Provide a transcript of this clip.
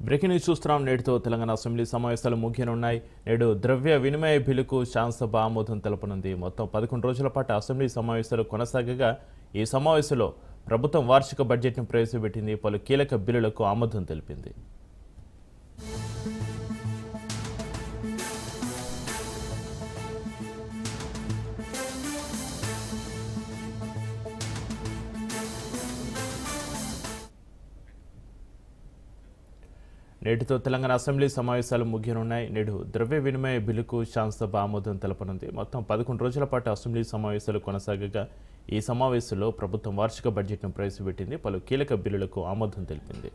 Breaking news చూస్తున్నాం. నేటితో Telangana assembly సమావేశాలు ముగియనున్నాయి. నేడు ద్రవ్య వినిమయ బిల్లుకు శాసనసభ ఆమోదం తెలపనుంది. మొత్తం 11 రోజుల పాటు అసెంబ్లీ సమావేశాలు కొనసాగగా ఈ సమావేశంలో ప్రభుత్వం వార్షిక బడ్జెట్ను ప్రవేశపెట్టింది. పలు కీలక బిల్లులకు ఆమోదం తెలిపింది. నేటితో తెలంగాణ అసెంబ్లీ సమావేశాలు ముగియనున్నాయి. నేడు ద్రవ్య వినిమయ బిల్లుకు శాసనసభ ఆమోదం తెలపనుంది. మొత్తం 11 రోజుల పాటు అసెంబ్లీ సమావేశాలు కొనసాగగా ఈ సమావేశంలో ప్రభుత్వం వార్షిక బడ్జెట్ను ప్రవేశపెట్టింది. పలు కీలక బిల్లులకు ఆమోదం తెలిపింది.